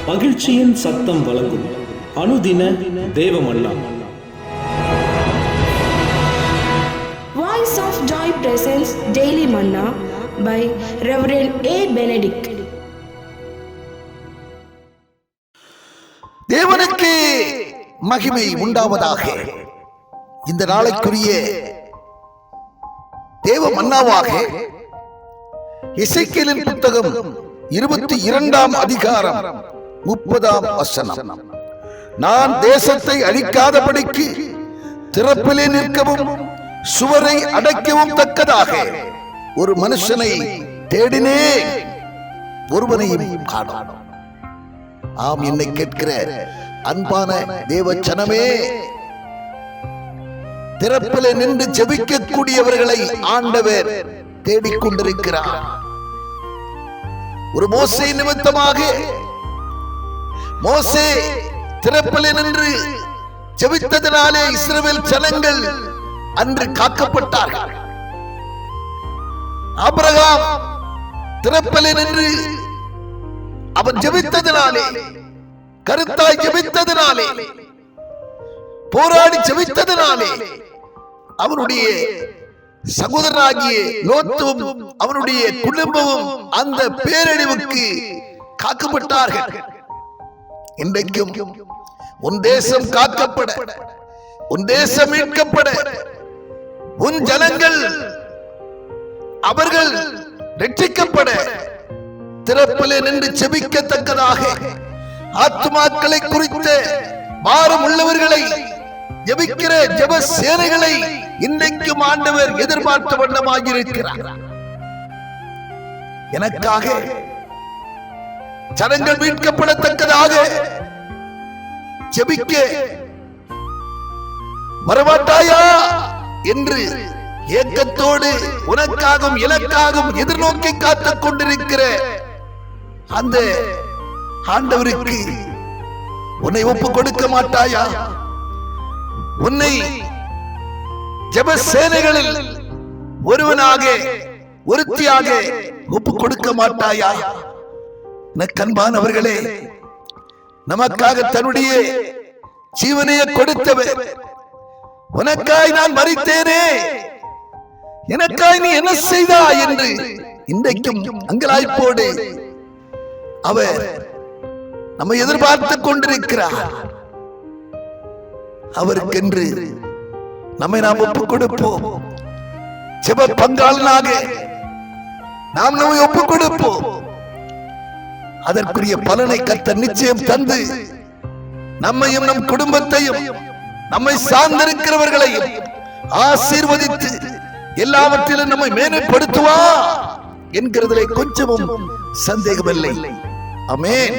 மகிழ்ச்சியின் சத்தம் வழங்கும் அனுதின தேவமன்னா. Voice of Joy presents Daily Manna by Reverend A. Benedict. தேவனுக்கு மகிமை உண்டாவதாக. இந்த நாளைக்குரிய தேவ மன்னாவாக எசேக்கியேலின் புத்தகம் 22ஆம் அதிகாரம் 30ஆம் வசனம். நான் தேசத்தை அழிக்காதபடிக்கு திறப்பிலே நிற்கவும் சுவரை அடைக்கவும் தக்கதாக ஒரு மனுஷனை தேடினேன், ஒருவனையும் காணோம். ஆம், என்னை கேட்கிற அன்பான தேவச்சனமே, திறப்பிலே நின்று ஜெபிக்கக்கூடியவர்களை ஆண்டவர் தேடிக்கொண்டிருக்கிறார். ஒரு மோசே நிமித்தமாக மோசே திறப்பிலே நின்று ஜெபித்ததினாலே இஸ்ரவேல் ஜனங்கள் அன்று காக்கப்பட்டார்கள். ஆபிரகாம் திறப்பிலே நின்று அவன் ஜெபித்ததினாலே, கருத்தாய் ஜெபித்ததினாலே, போராடி ஜெபித்ததினாலே அவனுடைய சகோதரனாகிய லோத்தும் அவனுடைய குடும்பமும் அந்த பேரழிவுக்கு காக்கப்பட்டார்கள். இன்றைக்கும் உன் தேசம் காக்கப்பட, உன் தேசம் மீட்கப்பட, உன் ஜனங்கள் அவர்கள் ரட்சிக்கப்பட திறப்பிலே நின்று ஜெபிக்கத்தக்கதாக ஆத்துமாக்களை குறித்த பாரம் உள்ளவர்களை ஜெபிக்கிற ஜெப சேனைகளை இன்றைக்கும் ஆண்டவர் எதிர்பார்த்த வண்ணமாயிருக்கிறார். எனக்காக ஜனங்கள் மீட்கப்படத்தக்கதாக ஜெபிக்க வரமாட்டாயா என்று ஏக்கத்தோடு உனக்காகவும் எனக்காகவும் எதிர்நோக்கி காத்துக் கொண்டிருக்கிற அந்த ஆண்டவருக்கு உன்னை ஒப்பு கொடுக்க மாட்டாயா? உன்னை ஜெப சேனைகளில் ஒருவனாக ஒருத்தியாக ஒப்பு கொடுக்க மாட்டாயா? கண்பானவர்களே, நமக்காக தன்னுடைய ஜீவனையை கொடுத்தவர், உனக்காய் நான் மரித்தேனே, எனக்காய் நீ என்ன செய்தா என்று இன்றைக்கும் அங்கலாய்ப்போடு அவர் நம்மை எதிர்பார்த்துக் கொண்டிருக்கிறார். அவருக்கென்று நம்மை நாம் ஒப்புக் கொடுப்போம். ஜெப பங்காளனாக நாம் நம்மை ஒப்புக் கொடுப்போம். அதற்குரிய பலனை கர்த்தர் நிச்சயம் தந்து நம்மையும் நம் குடும்பத்தையும் நம்மை சார்ந்திருக்கிறவர்களையும் ஆசீர்வதித்து எல்லாவற்றிலும் நம்மை மேன்மைப்படுத்துவா என்கிறதிலே கொஞ்சமும் சந்தேகமில்லை. ஆமென்.